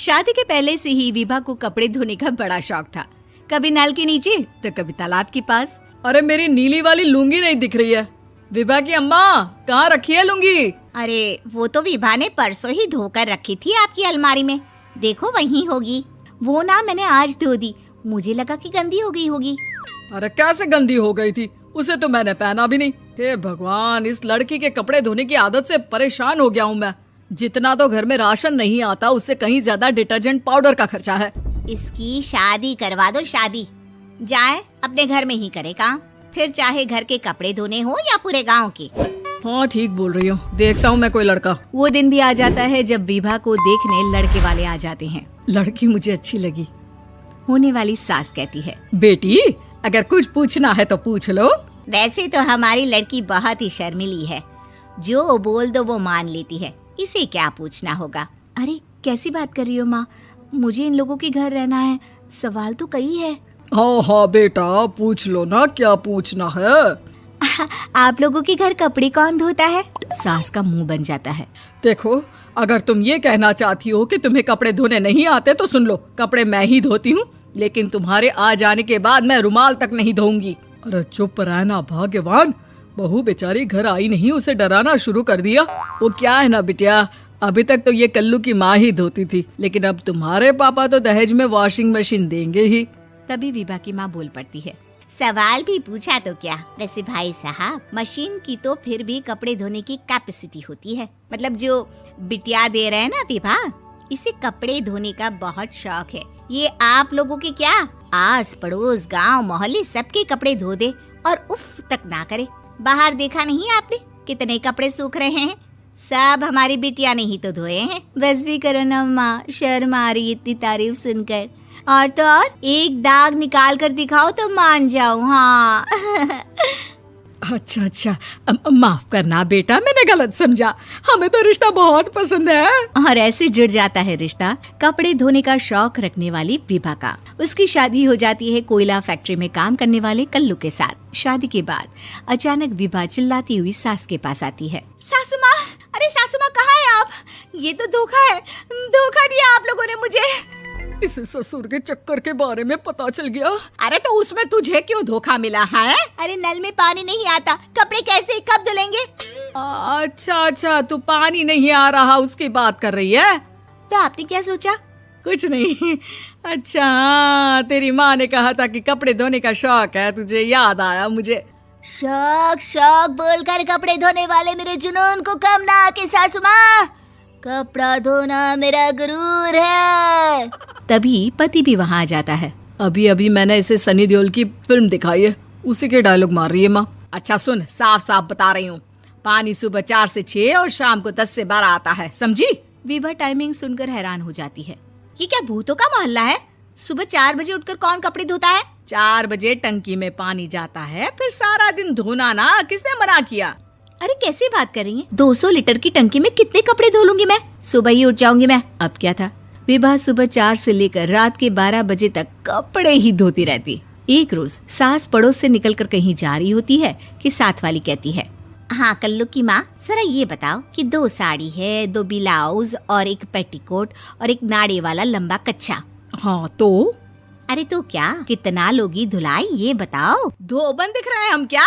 शादी के पहले से ही विभा को कपड़े धोने का बड़ा शौक था। कभी नल के नीचे तो कभी तालाब के पास। अरे मेरी नीली वाली लुंगी नहीं दिख रही है। विभा की अम्मा, कहाँ रखी है लुंगी? अरे वो तो विभा ने परसों ही धोकर रखी थी आपकी अलमारी में, देखो वहीं होगी। वो ना मैंने आज धो दी, मुझे लगा कि गंदी हो गई होगी। अरे कैसे गंदी हो गई थी? उसे तो मैंने पहना भी नहीं। हे भगवान, इस लड़की के कपड़े धोने की आदत से परेशान हो गया हूँ मैं। जितना तो घर में राशन नहीं आता, उससे कहीं ज्यादा डिटर्जेंट पाउडर का खर्चा है। इसकी शादी करवा दो, शादी। जाए अपने घर में ही करे काम, फिर चाहे घर के कपड़े धोने हो या पूरे गांव के। हाँ ठीक बोल रही हो, देखता हूँ मैं कोई लड़का। वो दिन भी आ जाता है जब विभा को देखने लड़के वाले आ जाते हैं। लड़की मुझे अच्छी लगी। होने वाली सास कहती है, बेटी अगर कुछ पूछना है तो पूछ लो। वैसे तो हमारी लड़की बहुत ही शर्मीली है, जो बोल दो वो मान लेती है, इसे क्या पूछना होगा। अरे कैसी बात कर रही हो माँ, मुझे इन लोगों के घर रहना है, सवाल तो कई है। हाँ हाँ बेटा, पूछ लो ना, क्या पूछना है। आप लोगों के घर कपड़े कौन धोता है? सास का मुंह बन जाता है। देखो, अगर तुम ये कहना चाहती हो कि तुम्हें कपड़े धोने नहीं आते तो सुन लो, कपड़े मैं ही धोती हूँ, लेकिन तुम्हारे आ जाने के बाद मैं रुमाल तक नहीं धोऊंगी। अरे चुप रहना भाग्यवान, बहू बेचारी घर आई नहीं, उसे डराना शुरू कर दिया। वो क्या है ना बिटिया, अभी तक तो ये कल्लू की माँ ही धोती थी, लेकिन अब तुम्हारे पापा तो दहेज में वॉशिंग मशीन देंगे ही। तभी विभा की माँ बोल पड़ती है, सवाल भी पूछा तो क्या। वैसे भाई साहब, मशीन की तो फिर भी कपड़े धोने की कैपेसिटी होती है। मतलब जो बिटिया दे रहे हैं ना विभा, इसे कपड़े धोने का बहुत शौक है। ये आप लोगों के क्या, आस पड़ोस गांव मोहल्ले सबके कपड़े धो दे और उफ तक ना करे। बाहर देखा नहीं आपने कितने कपड़े सूख रहे हैं? सब हमारी बिटिया ने ही तो धोए हैं। बस भी करो ना माँ, शर्म आ रही इतनी तारीफ सुनकर। और तो और एक दाग निकाल कर दिखाओ तो मान जाओ। हाँ अच्छा, माफ करना बेटा, मैंने गलत समझा। हमें तो रिश्ता बहुत पसंद है। और ऐसे जुड़ जाता है रिश्ता कपड़े धोने का शौक रखने वाली विभा का। उसकी शादी हो जाती है कोयला फैक्ट्री में काम करने वाले कल्लू के साथ। शादी के बाद अचानक विभा चिल्लाती हुई सास के पास आती है। सासू माँ, अरे सासू माँ कहाँ है आप? ये तो धोखा है, धोखा दिया आप लोगों ने मुझे। इसे ससुर के चक्कर के बारे में पता चल गया। अरे तो उसमें तुझे क्यों धोखा मिला है? अरे नल में पानी नहीं आता, कपड़े कैसे कब धुलेंगे? अच्छा, तू पानी नहीं आ रहा उसकी बात कर रही है। तो आपने क्या सोचा? कुछ नहीं। अच्छा, तेरी माँ ने कहा था कि कपड़े धोने का शौक है तुझे, याद आया मुझे। शौक बोलकर कपड़े धोने वाले मेरे जुनून को कम ना आके सासू माँ, कपड़ा धोना मेरा गुरूर है। तभी पति भी वहाँ आ जाता है। अभी मैंने इसे सनी देओल की फिल्म दिखाई है, उसी के डायलॉग मार रही है माँ। अच्छा सुन, साफ बता रही हूँ, पानी सुबह 4 से 6 और शाम को 10 से 12 आता है, समझी? विभा टाइमिंग सुनकर हैरान हो जाती है। ये क्या भूतों का मोहल्ला है? सुबह 4 बजे उठकर कौन कपड़े धोता है? 4 बजे टंकी में पानी जाता है, फिर सारा दिन धोना ना, किसने मना किया? अरे कैसी बात कर रही हैं? 200 लीटर की टंकी में कितने कपड़े धो लूंगी मैं? सुबह ही उठ जाऊंगी मैं। अब क्या था, विभा सुबह 4 से लेकर रात के 12 बजे तक कपड़े ही धोती रहती। एक रोज सास पड़ोस से निकलकर कहीं जा रही होती है कि साथ वाली कहती है, हाँ कल्लू की माँ, जरा ये बताओ कि 2 साड़ी है, 2 ब्लाउज और एक पेटीकोट और एक नाड़े वाला लंबा कच्छा। हाँ तो? अरे तो क्या, कितना लोगी धुलाई ये बताओ। धोबन दिख रहे हैं हम क्या?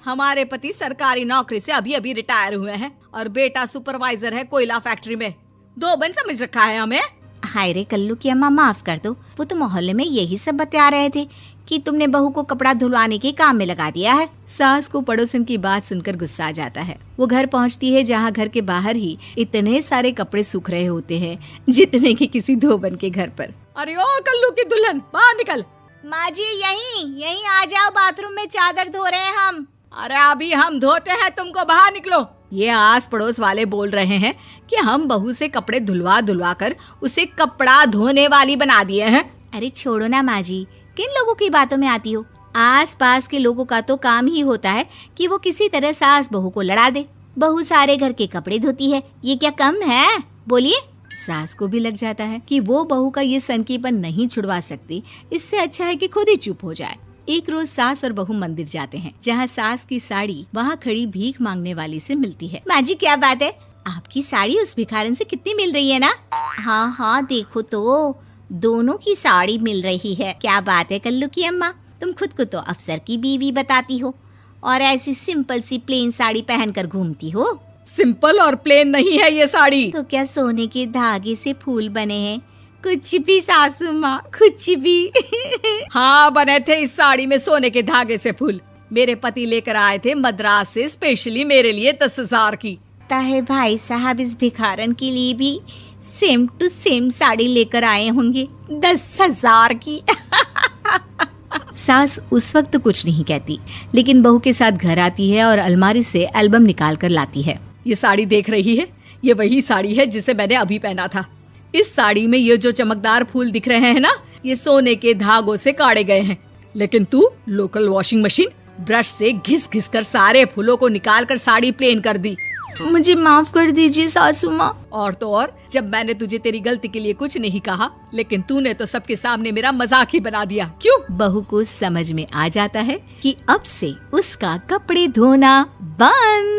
हमारे पति सरकारी नौकरी से अभी रिटायर हुए हैं और बेटा सुपरवाइजर है कोयला फैक्ट्री में। धोबन समझ रखा है हमें? हाय रे कल्लू की अम्मा, माफ कर दो, वो तो मोहल्ले में यही सब बता रहे थे कि तुमने बहू को कपड़ा धुलवाने के काम में लगा दिया है। सास को पड़ोसन की बात सुनकर गुस्सा आ जाता है। वो घर पहुंचती है जहां घर के बाहर ही इतने सारे कपड़े सूख रहे होते हैं जितने कि किसी धोबन के घर पर। अरे ओ कल्लू की दुल्हन, बाहर निकल। माँ जी यहीं आ जाओ, बाथरूम में चादर धो रहे हैं हम। अरे अभी हम धोते हैं, तुमको बाहर निकलो। ये आस पड़ोस वाले बोल रहे हैं कि हम बहू से कपड़े धुलवा कर उसे कपड़ा धोने वाली बना दिए हैं। अरे छोड़ो ना माँ जी, किन लोगों की बातों में आती हो? आस पास के लोगों का तो काम ही होता है कि वो किसी तरह सास बहू को लड़ा दे। बहू सारे घर के कपड़े धोती है, ये क्या कम है? बोलिए। सास को भी लग जाता है कि वो बहू का ये सनकीपन नहीं छुड़वा सकती, इससे अच्छा है कि खुद ही चुप हो जाए। एक रोज सास और बहू मंदिर जाते हैं, जहाँ सास की साड़ी वहाँ खड़ी भीख मांगने वाली से मिलती है। माँ जी क्या बात है, आपकी साड़ी उस भिखारन से कितनी मिल रही है ना? हाँ हाँ देखो तो, दोनों की साड़ी मिल रही है। क्या बात है कल्लू की अम्मा, तुम खुद को तो अफसर की बीवी बताती हो और ऐसी सिंपल सी प्लेन साड़ी पहनकर घूमती हो। सिंपल और प्लेन नहीं है ये साड़ी। तो क्या सोने के धागे से फूल बने हैं? कुछ भी सासू माँ, कुछ भी। हाँ बने थे इस साड़ी में सोने के धागे से फूल। मेरे पति लेकर आए थे मद्रास से स्पेशली मेरे लिए 10,000 की। ताहे भाई साहब इस भिखारन के लिए भी सेम टू सेम साड़ी लेकर आए होंगे 10,000 की। सास उस वक्त तो कुछ नहीं कहती, लेकिन बहू के साथ घर आती है और अलमारी से एल्बम निकाल कर लाती है। ये साड़ी देख रही है, ये वही साड़ी है जिसे मैंने अभी पहना था। इस साड़ी में ये जो चमकदार फूल दिख रहे हैं ना, ये सोने के धागों से काटे गए हैं। लेकिन तू लोकल वॉशिंग मशीन ब्रश से घिस घिस कर सारे फूलों को निकाल कर साड़ी प्लेन कर दी। मुझे माफ कर दीजिए सासू माँ। और तो और, जब मैंने तुझे तेरी गलती के लिए कुछ नहीं कहा, लेकिन तूने तो सबके सामने मेरा मजाक ही बना दिया। क्यों? बहू को समझ में आ जाता है कि अब से उसका कपड़े धोना बंद।